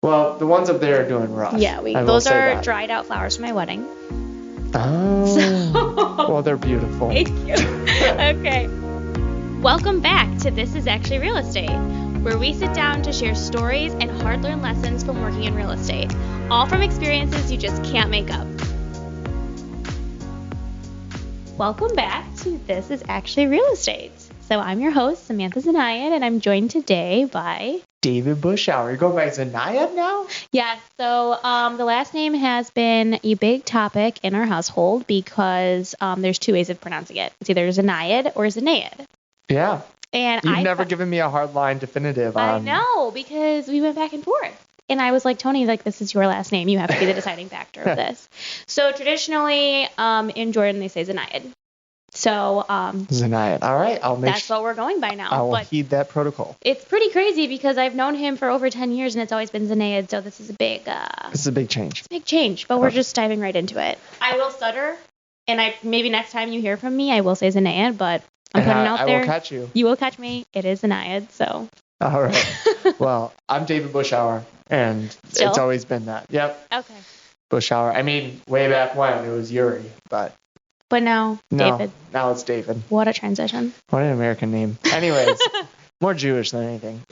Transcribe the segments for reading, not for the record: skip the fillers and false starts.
Well, the ones up there are doing rough. Yeah, those are dried out flowers from my wedding. Oh. Well, they're beautiful. Thank you. Okay. Welcome back to This Is Actually Real Estate, where we sit down to share stories and hard-learned lessons from working in real estate, all from experiences you just can't make up. Welcome back to This Is Actually Real Estate. So I'm your host, Samantha Zanayad, and I'm joined today by David Bushauer. You go by Zanayad now? Yeah, so the last name has been a big topic in our household because there's two ways of pronouncing it. It's either Zanayad or Zanayad. Yeah. And You've never given me a hard line definitive on... I know, because we went back and forth. And I was like, Tony, this is your last name. You have to be the deciding factor of this. So traditionally, in Jordan, they say Zanayad. So Zanayad. All right. That's what we're going by now. I will heed that protocol. It's pretty crazy because I've known him for over 10 years and it's always been Zanayad. So this is a big... this is a big change. It's a big change, but we're just diving right into it. I will stutter, and maybe next time you hear from me, I will say Zanayad, but I'm putting it out there. I will catch you. You will catch me. It is Zanayad, so... All right. Well, I'm David Bushauer, and It's always been that. Yep. Okay. Bushauer. I mean, way back when it was Yuri, but now, David. Now it's David. What a transition. What an American name. Anyways, more Jewish than anything.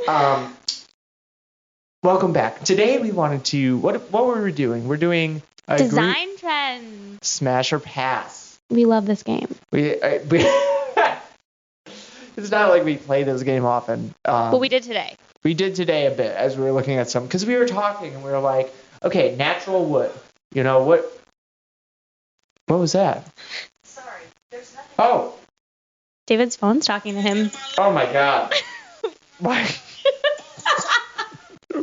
Welcome back. Today we wanted to, what were we doing? We're doing a design trends. Smash or pass. We love this game. It's not like we play this game often. But we did today. We did today a bit as we were looking at some, because we were talking and we were like, okay, natural wood. You know, what was that? Sorry, there's nothing. Oh. David's phone's talking to him. Oh my God. Why?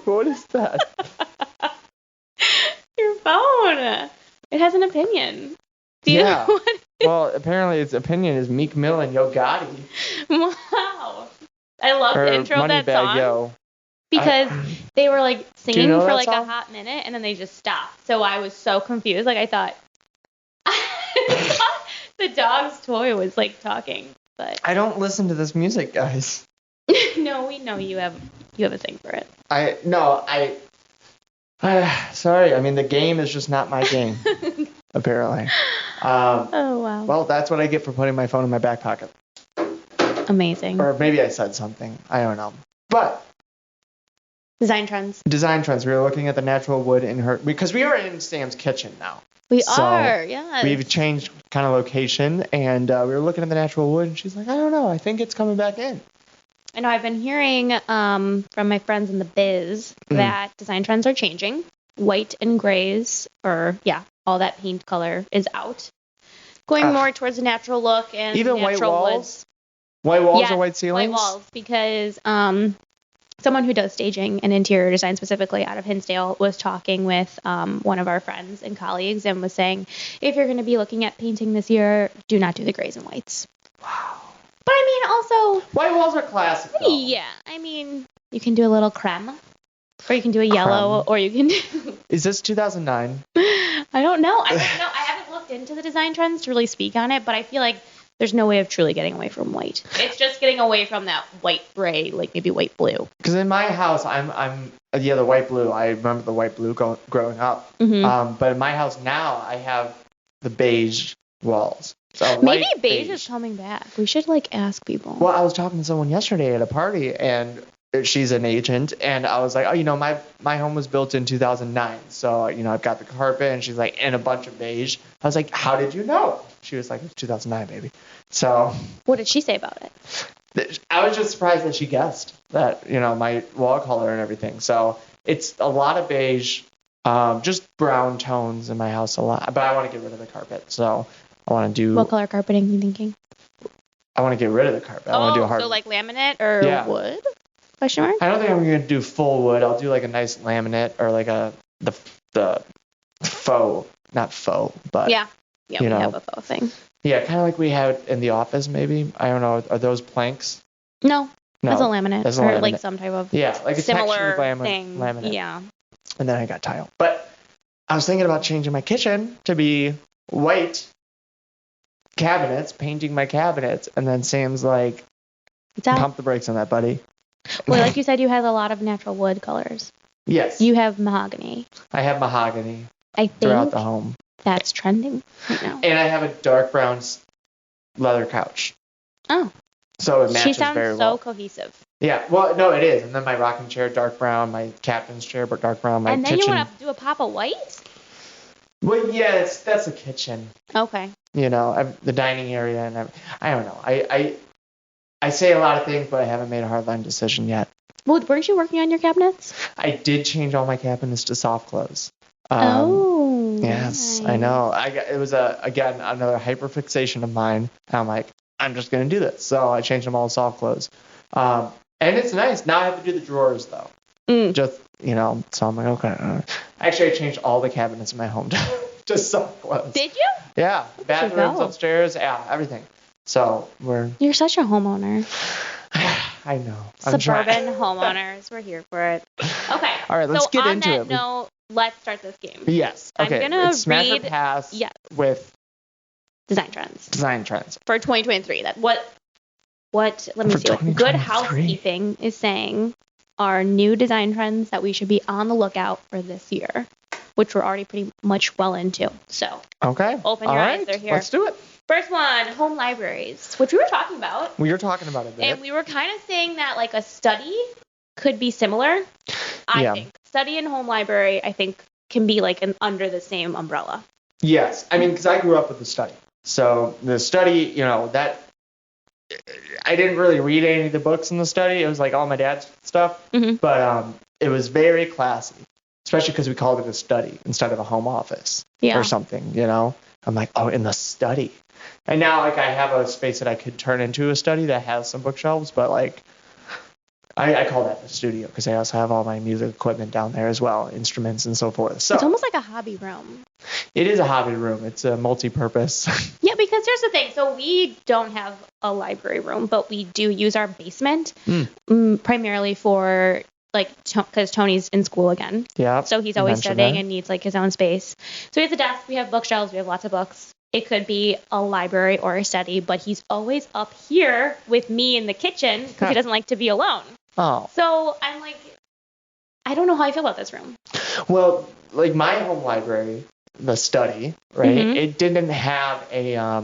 What is that? Your phone. It has an opinion. Do you know what it is? Well, apparently its opinion is Meek Mill and Yo Gotti. Wow. I love the intro of that song. Yo. Because they were like singing for like song? a hot minute and then they just stopped. So I was so confused. Like I thought the dog's toy was like talking. But I don't listen to this music, guys. No, we know you have a thing for it. Sorry. I mean, the game is just not my game, apparently. Oh, wow. Well, that's what I get for putting my phone in my back pocket. Amazing. Or maybe I said something. I don't know. But Design trends. We were looking at the natural wood in her, because we are in Sam's kitchen now. We are, yeah. We've changed kind of location, and we were looking at the natural wood, and she's like, I don't know, I think it's coming back in. I know I've been hearing from my friends in the biz that design trends are changing. White and grays, all that paint color is out. Going more towards a natural look and even natural white walls. Woods. White walls or white ceilings? White walls, because someone who does staging and interior design specifically out of Hinsdale was talking with one of our friends and colleagues and was saying, if you're going to be looking at painting this year, do not do the grays and whites. Wow. But I mean, also... White walls are classic, though. Yeah. I mean, you can do a little creme, or you can do a yellow, or you can do... Is this 2009? I don't know. I haven't looked into the design trends to really speak on it, but I feel like there's no way of truly getting away from white. It's just getting away from that white gray, like maybe white blue. Because in my house, the white blue. I remember the white blue growing up. Mm-hmm. But in my house now, I have the beige walls. So maybe beige is coming back. We should ask people. Well, I was talking to someone yesterday at a party, and she's an agent, and I was like, my home was built in 2009, so I've got the carpet, and she's like, and a bunch of beige. I was like, how did you know? She was like, it's 2009, baby. So what did she say about it? I was just surprised that she guessed that my wall color and everything. So it's a lot of beige, just brown tones in my house a lot, but I want to get rid of the carpet, so I want to do... What color carpeting are you thinking? I want to get rid of the carpet. I want to do a hard... so like laminate or wood? Question mark? I don't think I'm going to do full wood. I'll do like a nice laminate or like the faux, not faux, but... Yeah, we have a faux thing. Yeah, kind of like we had in the office maybe. I don't know. Are those planks? No. That's a laminate. That's a laminate. Or like some type of like a similar thing. Laminate. Yeah. And then I got tile. But I was thinking about changing my kitchen to be white cabinets, painting my cabinets, and then Sam's like, pump the brakes on that, buddy. Well, like you said, you had a lot of natural wood colors. Yes. You have mahogany. I have mahogany I throughout think the home. that's trending right now. And I have a dark brown leather couch. Oh. So it matches She sounds very so well. cohesive. Yeah, well, no, it is. And then my rocking chair, dark brown. My captain's chair, but dark brown. My and then kitchen. You want to do a pop of white? Well, yeah, that's the kitchen. Okay. You know, the dining area, and I don't know. I say a lot of things, but I haven't made a hardline decision yet. Well, weren't you working on your cabinets? I did change all my cabinets to soft close. Yes, Nice. I know. It was again another hyperfixation of mine. And I'm like, I'm just gonna do this. So I changed them all to soft close. And it's nice. Now I have to do the drawers though. Just so I'm like, okay. Actually, I changed all the cabinets in my home to soft close. Did you? Yeah, bathrooms upstairs, yeah, everything. So You're such a homeowner. I know. Suburban homeowners, we're here for it. Okay. All right, let's get into it. On that note, let's start this game. Yes. Okay. I'm gonna it's smash or pass. Yes. With design trends. Design trends for 2023. What? Let me see. What Good Housekeeping is saying are new design trends that we should be on the lookout for this year, which we're already pretty much well into. So. Okay. Open your eyes. They're here. Let's do it. First one, home libraries, which we were talking about. We were talking about it a bit. And we were kind of saying that like a study could be similar. I think study and home library, I think, can be like under the same umbrella. Yes. I mean, because I grew up with the study. So the study, that I didn't really read any of the books in the study. It was like all my dad's stuff. Mm-hmm. But it was very classy, especially because we called it a study instead of a home office or something, I'm like, oh, in the study. And now, like, I have a space that I could turn into a study that has some bookshelves, but, like, I call that the studio because I also have all my music equipment down there as well, instruments and so forth. So it's almost like a hobby room. It is a hobby room. It's a multi-purpose. Yeah, because here's the thing. So we don't have a library room, but we do use our basement primarily for, like, because Tony's in school again. Yeah. So he's always studying and needs, like, his own space. So he has a desk. We have bookshelves. We have lots of books. It could be a library or a study, but he's always up here with me in the kitchen because he doesn't like to be alone. Oh. So I'm like, I don't know how I feel about this room. Well, like my home library, the study, right? Mm-hmm. It didn't have a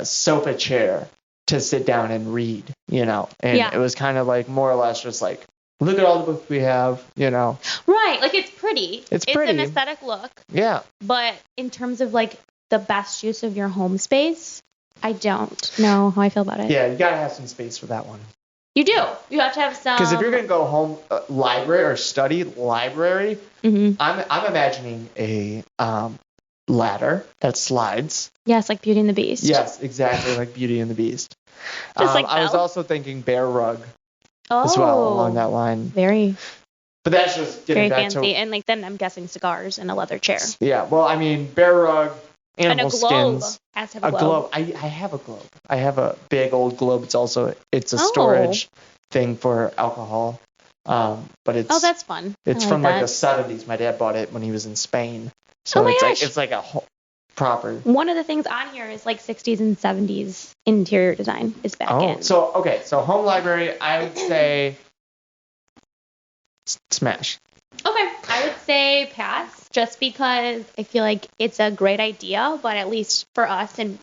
sofa chair to sit down and read, and it was kind of like more or less just like, look at all the books we have, Right. Like, it's pretty. It's pretty. It's an aesthetic look. Yeah. But in terms of, like, the best use of your home space, I don't know how I feel about it. Yeah, you got to have some space for that one. You do. You have to have some. Because if you're going to go home library or study library, mm-hmm. I'm imagining a ladder that slides. Yes, like Beauty and the Beast. Yes, exactly, like Beauty and the Beast. Just like I was also thinking bear rug. Oh, as well along that line. Very. But that's just getting very back fancy. to. And like then I'm guessing cigars and a leather chair. Yeah. Well, I mean, bear rug, animal and a globe. skins. Has to have a globe. I have a globe. I have a big old globe. It's a storage thing for alcohol. But it's. Oh, that's fun. It's from like the 70s. My dad bought it when he was in Spain. So it's like a proper. One of the things on here is like 60s and 70s interior design is back in. So home library, I would say smash. Okay, I would say pass, just because I feel like it's a great idea, but at least for us and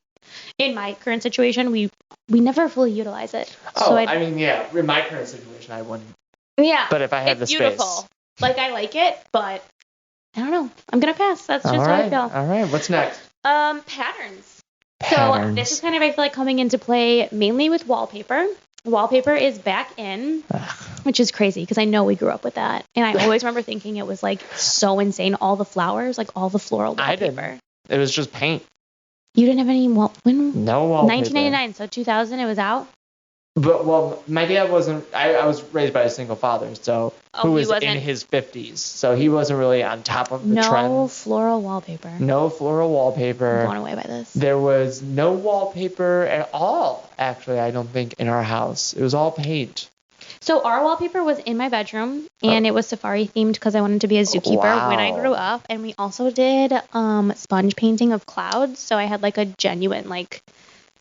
in my current situation, we never fully utilize it. Oh, so I mean, yeah, in my current situation, I wouldn't. Yeah. But if I had the space. It's beautiful. Like, I like it, but I don't know. I'm going to pass. That's just how I feel. All right. What's next? Patterns. So this is kind of, I feel like, coming into play mainly with wallpaper. Wallpaper is back in, which is crazy because I know we grew up with that. And I always remember thinking it was, like, so insane. All the flowers, like, all the floral wallpaper. I didn't. It was just paint. You didn't have any No wallpaper. 1999, so 2000 it was out? But, well, my dad wasn't, I was raised by a single father, so who was in his 50s. So he wasn't really on top of the trend. No floral wallpaper. No floral wallpaper. I'm blown away by this. There was no wallpaper at all, actually, I don't think, in our house. It was all paint. So our wallpaper was in my bedroom, and it was safari themed because I wanted to be a zookeeper when I grew up. And we also did sponge painting of clouds. So I had like a genuine like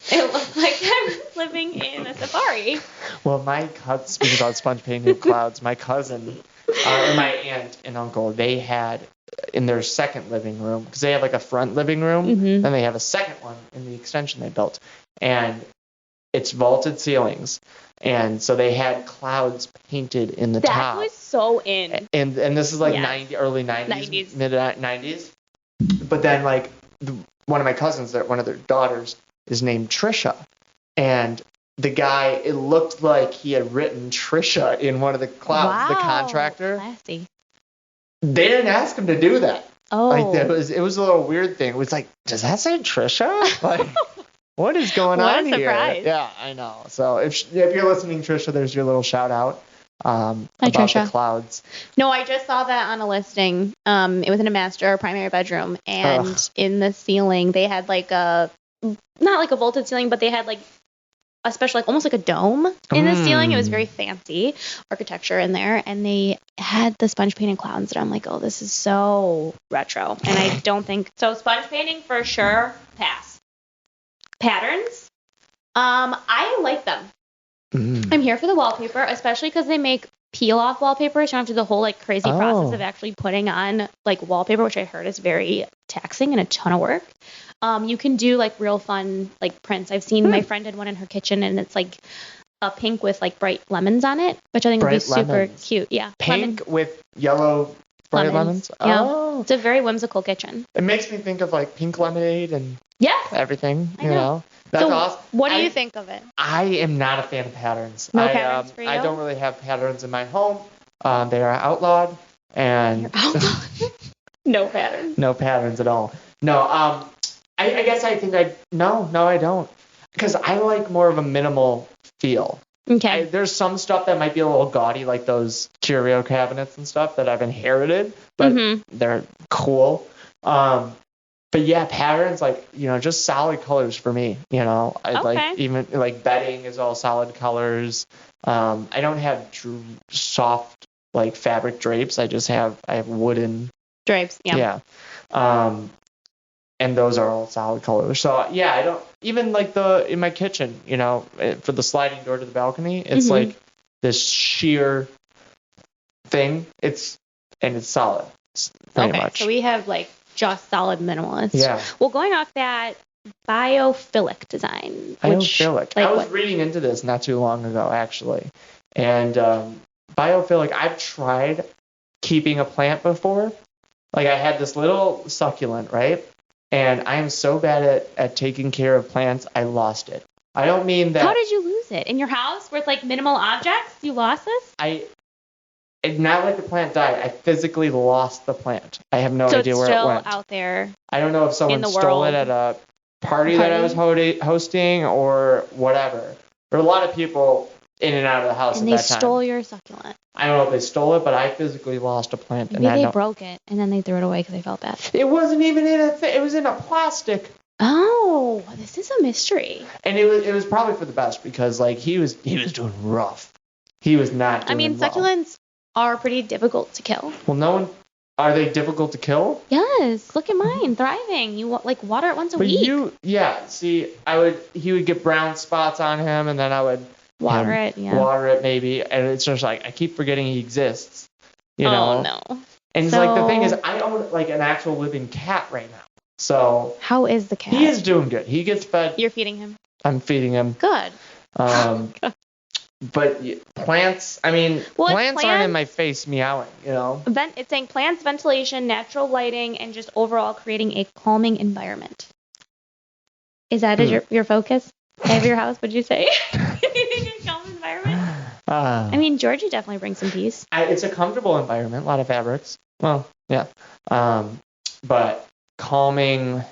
It looked like I was living in a safari. Well, my cousin, speaking about sponge painted clouds, my cousin and my aunt and uncle, they had in their second living room, because they have like a front living room, Mm-hmm. then they have a second one in the extension they built, and it's vaulted ceilings, and so they had clouds painted in the top. That was so in. And this is like Yes. early 90s, mid 90s. But then like one of my cousins, one of their daughters, is named Trisha, and the guy, it looked like he had written Trisha in one of the clouds. Wow. The contractor. Classy. They didn't ask him to do that. Oh. Like it was a little weird thing. It was like, does that say Trisha? Like, what is going What on a here? surprise. Yeah, I know. So if you're listening, Trisha, there's your little shout out Hi, about Trisha. the clouds. No, I just saw that on a listing. It was in a master or primary bedroom, and in the ceiling they had like not like a vaulted ceiling, but they had like a special, like almost like a dome in the ceiling. It was very fancy architecture in there, and they had the sponge painted clouds, and I'm like, oh, this is so retro. And I don't think so. Sponge painting for sure, pass. Patterns, I like them. I'm here for the wallpaper, especially because they make peel off wallpaper, so you don't have to do the whole like crazy process of actually putting on like wallpaper, which I heard is very taxing and a ton of work. You can do like real fun like prints. I've seen my friend did one in her kitchen, and it's like a pink with like bright lemons on it, which I think would be super cute. Yeah, pink with yellow bright lemons. Yeah. Oh, it's a very whimsical kitchen. It makes me think of like pink lemonade and I everything. You know. know, that's So awesome. What do you think of it? I am not a fan of patterns. No patterns for you? I don't really have patterns in my home. They are outlawed, and No patterns. no patterns at all. No, I guess I think I don't, because I like more of a minimal feel. Okay. There's some stuff that might be a little gaudy, like those curio cabinets and stuff that I've inherited, but they're cool. But yeah, patterns, like, just solid colors for me. Like even like bedding is all solid colors. I don't have soft like fabric drapes. I have wooden drapes. Yeah. Yeah. And those are all solid colors. So yeah, I don't even like in my kitchen, for the sliding door to the balcony, it's like this sheer thing. It's solid. Pretty much. So we have like just solid minimalist. Yeah. Well, going off that biophilic design. Biophilic. I was reading into this not too long ago, actually. And biophilic, I've tried keeping a plant before. Like I had this little succulent, right? And I am so bad at taking care of plants, I lost it. I don't mean that. How did you lose it? In your house with like minimal objects? You lost this? It's not like the plant died. I physically lost the plant. I have no idea where it went. So it's still out there. I don't know if someone stole it at a party that I was hosting or whatever. There were a lot of people in and out of the house at that time. And they stole your succulent. I don't know if they stole it, but I physically lost a plant. Maybe they broke it and then they threw it away because they felt bad. It wasn't even in a thing. It was in a plastic. Oh, this is a mystery. And it was probably for the best, because like he was doing rough. He was not doing well. Succulents are pretty difficult to kill. Well, are they difficult to kill? Yes. Look at mine, thriving. You like water it once a week. See, he would get brown spots on him, and then I would water it maybe, and it's just like I keep forgetting he exists. Oh no. And it's like the thing is, I own like an actual living cat right now. So how is the cat? He is doing good. He gets fed. You're feeding him? I'm feeding him. Good. But plants, plants aren't in my face meowing, It's saying plants, ventilation, natural lighting, and just overall creating a calming environment. Is that your focus of your house, would you say? A calm environment? Georgia definitely brings some peace. It's a comfortable environment, a lot of fabrics. Well, yeah. But calming,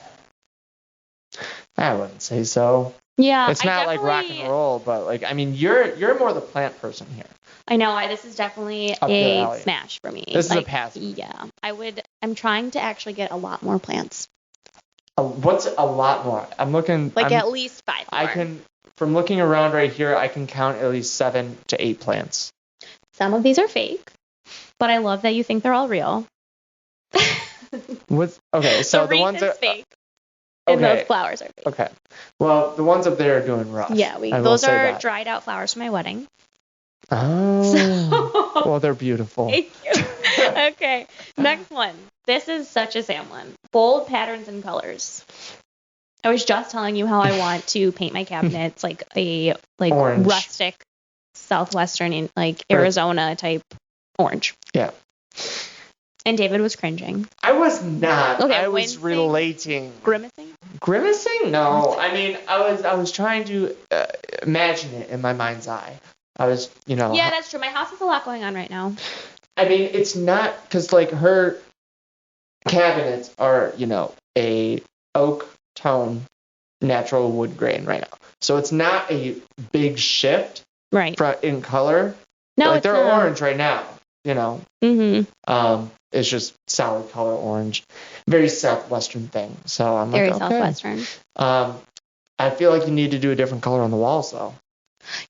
I wouldn't say so. Yeah, it's not like rock and roll, but like you're more the plant person here. I know. This is definitely a smash for me. This is a pass. Yeah, I'm trying to actually get a lot more plants. What's a lot more? I'm looking. At least 5 more. From looking around right here, I can count at least 7 to 8 plants. Some of these are fake, but I love that you think they're all real. Okay, so the ones that fake. And Okay. those flowers are big. Okay. Well, the ones up there are doing rough. Yeah, I will those say are that. dried out flowers for my wedding. Oh. Well, they're beautiful. Thank you. Okay, next one. This is such a Sam one. Bold patterns and colors. I was just telling you how I want to paint my cabinets like a Orange. rustic southwestern Arizona type orange. Yeah. And David was cringing. I was not. Okay, I was wincing. relating. Grimacing? Grimacing? No. I mean, I was trying to imagine it in my mind's eye. I was, Yeah, that's true. My house has a lot going on right now. I mean, it's not because like her cabinets are, a oak tone natural wood grain right now. So it's not a big shift Right. in color. No, like they're not. orange right now, Mm-hmm. It's just solid color orange. Very southwestern thing. So I'm Very like, okay. southwestern. I feel like you need to do a different color on the walls though.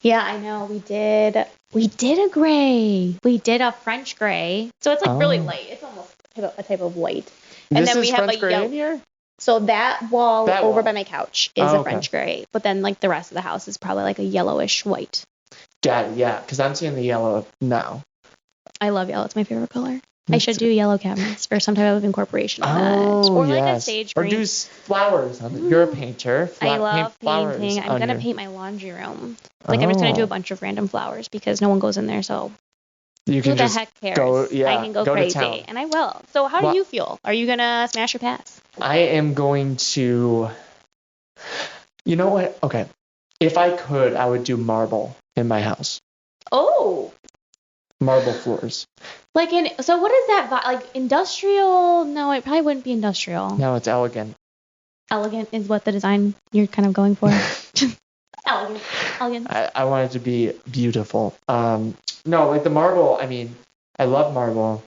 Yeah, I know. We did a gray. We did a French gray. So it's like really light. It's almost a type of white. And this then is we have French a gray yellow. in here? So that wall over by my couch is a okay. French gray, but then like the rest of the house is probably like a yellowish white. Got it, yeah, because I'm seeing the yellow now. I love yellow. It's my favorite color. I should do yellow cabinets or some type of incorporation of that. Or like a sage green. Or do flowers on it. You're a painter. I love painting. I'm going to paint my laundry room. Like I'm just going to do a bunch of random flowers because no one goes in there, so you can who the just heck cares? go, I can go crazy, to town. and I will. So how do you feel? Are you going to smash or pass? I am going to, you know what? Okay. If I could, I would do marble in my house. Oh. Marble floors. So what is that? Like industrial? No, it probably wouldn't be industrial. No, it's elegant. Elegant is what the design you're kind of going for. Elegant. I want it to be beautiful. No, like the marble, I mean, I love marble.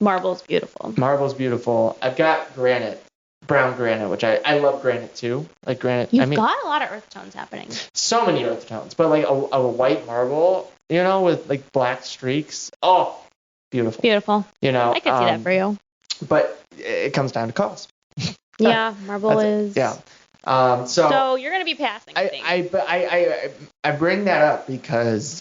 Marble's beautiful. Marble's beautiful. I've got granite, brown granite, which I love granite too. Like granite. You've got a lot of earth tones happening. So many earth tones, but like a white marble, with like black streaks. Oh, beautiful. Beautiful. I could see that for you. But it comes down to cost. Yeah, marble is. Yeah. So you're gonna be passing. I bring that up because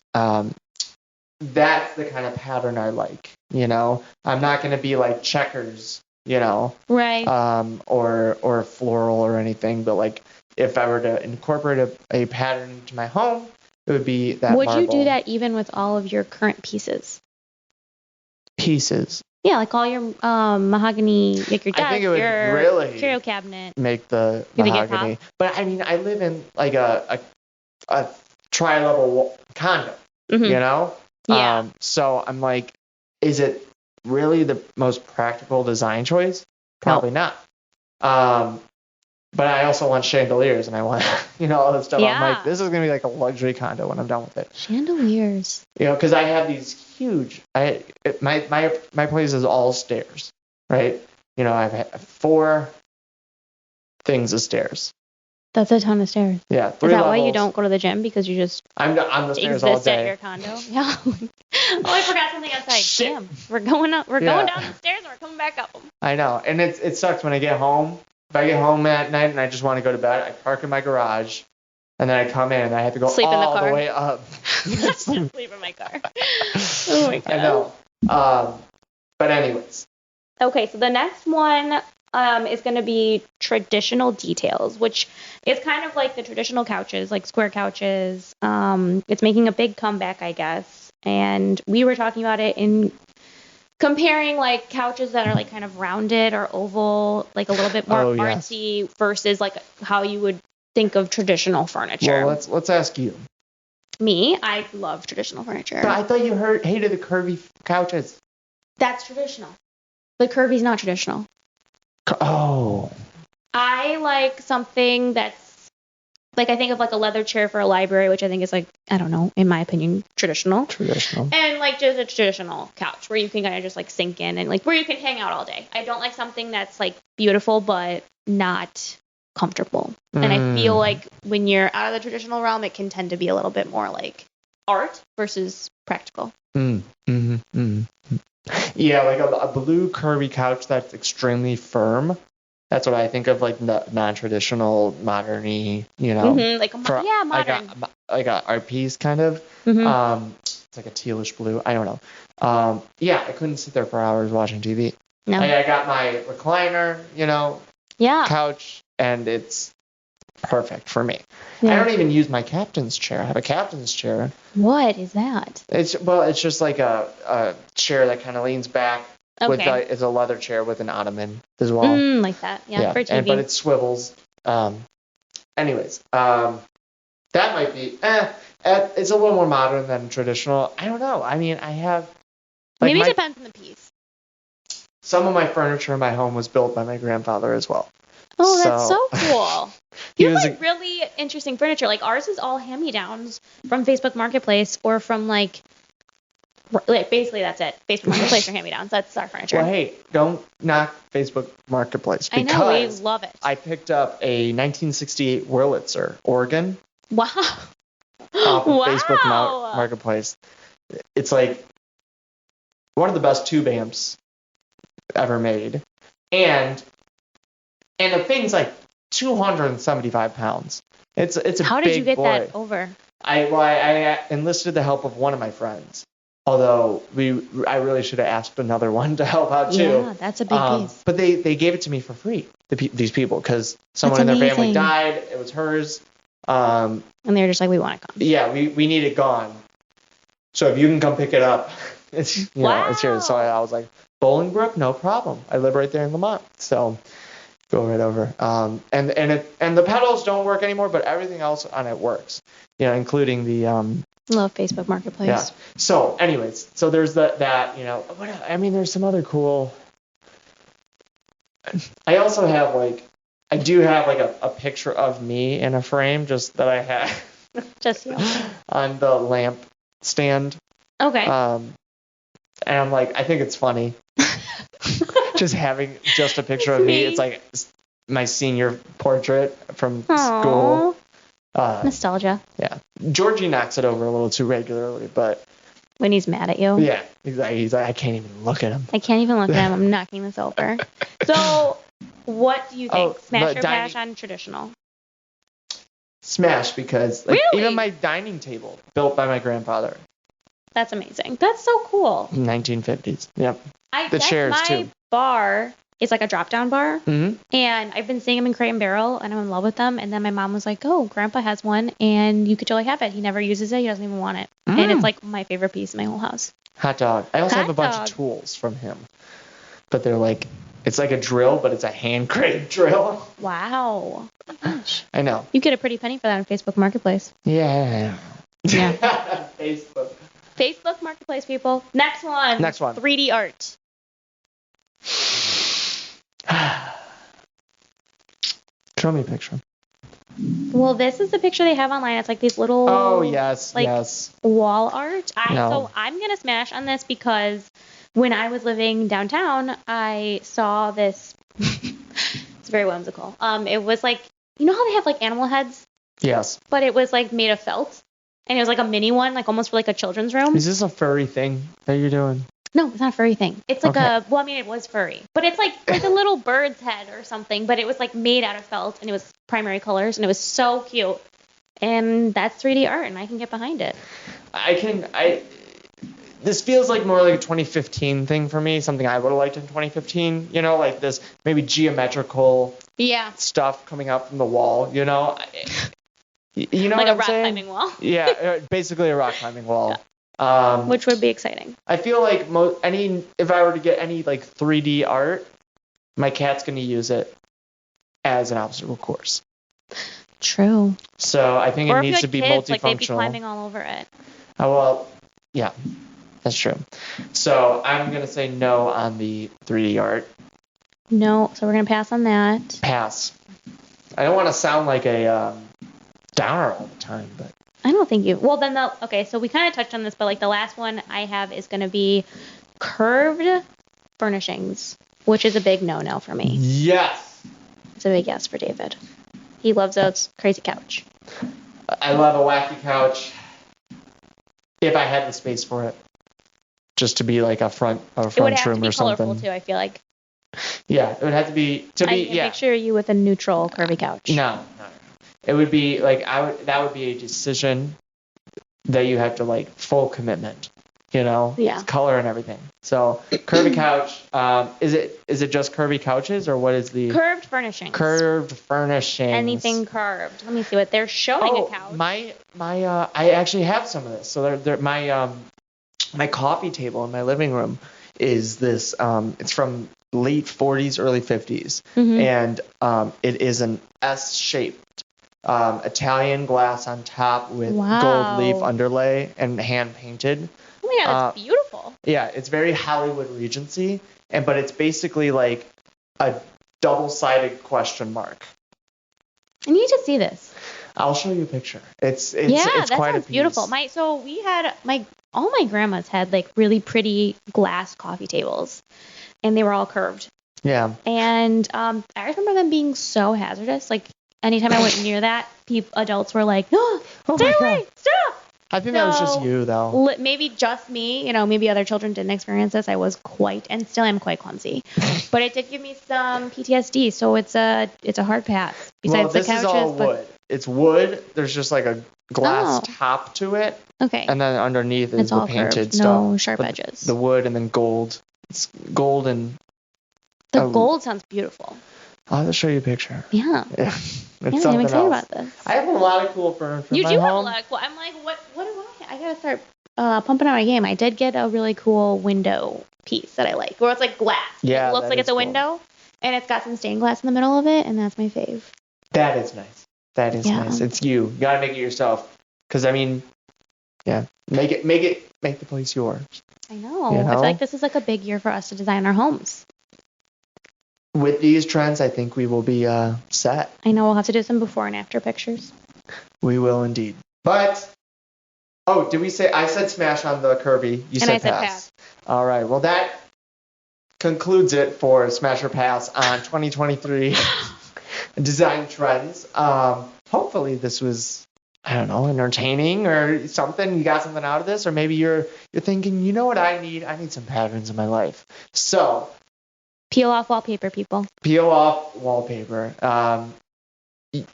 that's the kind of pattern I like. I'm not gonna be like checkers. Right. Or floral or anything, but like if I were to incorporate a pattern into my home, it would be that Would marble. you do that even with all of your current pieces? Pieces? Yeah, like all your mahogany, like your desk, I think it would your really curio cabinet. Make the mahogany. But I mean, I live in like a tri-level condo, Yeah. So I'm like, is it really the most practical design choice? Probably not. But I also want chandeliers and I want, all this stuff. Yeah. I'm like, this is going to be like a luxury condo when I'm done with it. Chandeliers. Because I have these huge, my place is all stairs, right? I have 4 things of stairs. That's a ton of stairs. Yeah. 3 Is that levels. why you don't go to the gym? Because you just I'm on the stairs all day. at your condo? Yeah. I forgot something outside. Shit. Damn. We're going up. We're going down the stairs and we're coming back up them. I know. And it sucks when I get home. If I get home at night and I just want to go to bed, I park in my garage. And then I come in and I have to go all the way up. Sleep in my car. Oh my God. I know. But anyways. Okay, so the next one is going to be traditional details, which is kind of like the traditional couches, like square couches. It's making a big comeback, I guess. And we were talking about it in comparing like couches that are like kind of rounded or oval, like a little bit more artsy versus like how you would think of traditional furniture. Well, let's ask you. Me, I love traditional furniture. But I thought you hated the curvy couches. That's traditional. The curvy's not traditional. Oh. I like something that's like, I think of like a leather chair for a library, which I think is like, I don't know, in my opinion, traditional. And like just a traditional couch where you can kind of just like sink in and like where you can hang out all day. I don't like something that's like beautiful but not comfortable. And I feel like when you're out of the traditional realm, it can tend to be a little bit more like art versus practical. Yeah, like a blue curvy couch that's extremely firm. That's what I think of, like the non-traditional, modern-y, you know. Modern. Like a art piece kind of. It's like a tealish blue. I don't know. I couldn't sit there for hours watching TV. No. I got my recliner, couch, and it's perfect for me. Yeah. I don't even use my captain's chair. I have a captain's chair. What is that? It's just like a chair that kind of leans back. Okay. It's a leather chair with an ottoman as well. Like that. Yeah, for TV. But it swivels. Anyways, that might be. It's a little more modern than traditional. I don't know. I mean, I have. Maybe it depends on the piece. Some of my furniture in my home was built by my grandfather as well. Oh, that's so cool. You have like really interesting furniture. Like ours is all hand-me-downs from Facebook Marketplace or from like basically that's it. Facebook Marketplace or hand-me-downs. That's our furniture. Well, hey, don't knock Facebook Marketplace. I know, we love it. I picked up a 1968 Wurlitzer organ. Wow. Off of Facebook Marketplace. It's like one of the best tube amps ever made. And the thing's like 275 pounds. It's a big boy. How did you get that over? I enlisted the help of one of my friends. Although I really should have asked another one to help out too. Yeah, that's a big piece. But they gave it to me for free. These people, because someone in their family died. It was hers. And they were just like, we want it gone. Yeah, we need it gone. So if you can come pick it up, it's it's yours. So I was like, Bolingbrook, no problem. I live right there in Lamont, so go right over. And the pedals don't work anymore, but everything else on it works. Including the love Facebook Marketplace. Yeah. So, anyways, there's that. There's some other cool. I also have I do have a picture of me in a frame, just that I have. Just you. On the lamp stand. Okay. And I'm like, I think it's funny. Just having just a picture of me. It's like my senior portrait from school. Nostalgia. Yeah. Georgie knocks it over a little too regularly, but when he's mad at you. Yeah. He's like, I can't even look at him. I can't even look at him. I'm knocking this over. So, what do you think? Smash or pass on traditional? Smash, because even my dining table built by my grandfather. That's amazing. That's so cool. 1950s. Yep. The chairs my too. Bar is like a drop-down bar, and I've been seeing them in Crate and Barrel, and I'm in love with them. And then my mom was like, "Oh, Grandpa has one, and you could totally have it. He never uses it. He doesn't even want it, and it's like my favorite piece in my whole house." Hot dog. I also have a bunch of tools from him, but they're like, it's like a drill, but it's a hand crank drill. Wow. Gosh. I know. You get a pretty penny for that on Facebook Marketplace. Yeah. Facebook Marketplace, people. Next one. 3D art. Show me a picture. Well, this is the picture they have online. It's like these little wall art. So I'm going to smash on this because when I was living downtown, I saw this. It's very whimsical. It was like, you know how they have like animal heads? Yes. But it was like made of felt. And it was like a mini one, like almost for like a children's room. Is this a furry thing that you're doing? No, it's not a furry thing. It's like it was furry. But it's like a little bird's head or something. But it was like made out of felt and it was primary colors and it was so cute. And that's 3D art and I can get behind it. This feels like more like a 2015 thing for me, something I would have liked in 2015, like this maybe geometrical stuff coming up from the wall, You know like what I'm saying? Like a rock climbing wall. Yeah, basically a rock climbing wall. Yeah. Which would be exciting. I feel like if I were to get any 3D art, my cat's going to use it as an obstacle course. True. So I think it needs to be multifunctional. Like they'd be climbing all over it. Oh, well, yeah, that's true. So I'm going to say no on the 3D art. No, so we're going to pass on that. Pass. I don't want to sound like a downer all the time, but. I don't think you. Well, then so we kind of touched on this, but the last one I have is going to be curved furnishings, which is a big no-no for me. Yes. It's a big yes for David. He loves a crazy couch. I love a wacky couch. If I had the space for it, just to be like a front room or something. It would have to be colorful too, I feel like. Yeah, it would have to be I can picture you with a neutral curvy couch. No. It would be like that would be a decision that you have to like full commitment. Yeah. It's color and everything. So curvy couch. Is it just curvy couches or what is the curved furnishings? Curved furnishings. Anything curved. Let me see what they're showing. A couch. My I actually have some of this. So my coffee table in my living room is this. It's from late 40s, early 50s, and it is an S-shaped Italian glass on top with gold leaf underlay and hand painted. Oh my God, that's beautiful. Yeah, it's very Hollywood Regency, but it's basically like a double-sided question mark. I need to see this. I'll show you a picture. It's that quite sounds beautiful. So we had all my grandmas had like really pretty glass coffee tables, and they were all curved. Yeah. And I remember them being so hazardous. Like anytime I went near that, adults were like, "No, stay away, stop." I think that was just you, though. Maybe just me. Maybe other children didn't experience this. I was and still am quite clumsy. But it did give me some PTSD. So it's a hard pass. Besides this the couches, is all wood. It's wood. There's just like a glass top to it. Okay. And then underneath is the painted curved, stuff. No sharp edges. The wood and then gold. It's gold and. The gold sounds beautiful. I'll have to show you a picture. Yeah. I'm excited about this. I have a lot of cool furniture. You do have a lot of cool. I'm like, what do I gotta start pumping out my game. I did get a really cool window piece that I like, where it's like glass. Yeah, it looks like it's a window, and it's got some stained glass in the middle of it, and that's my fave. That is nice. That is nice. It's you. You gotta make it yourself. Because make the place yours. I know. I feel like this is like a big year for us to design our homes. With these trends, I think we will be set. I know we'll have to do some before and after pictures. We will indeed. But, did we say, I said smash on the curvy. You said pass. All right. Well, that concludes it for Smash or Pass on 2023 design trends. Hopefully this was, I don't know, entertaining or something. You got something out of this, or maybe you're thinking, you know what I need? I need some patterns in my life. So. Peel off wallpaper, people. Peel off wallpaper.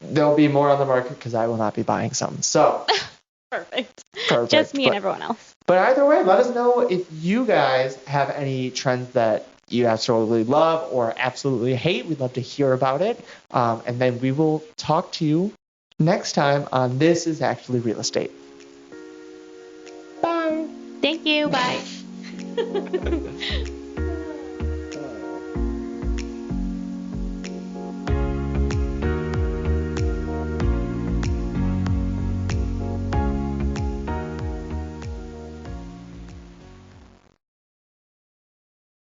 There'll be more on the market because I will not be buying some. So. Perfect. Just me and everyone else. But either way, let us know if you guys have any trends that you absolutely love or absolutely hate. We'd love to hear about it. And then we will talk to you next time on This Is Actually Real Estate. Bye. Thank you. Bye.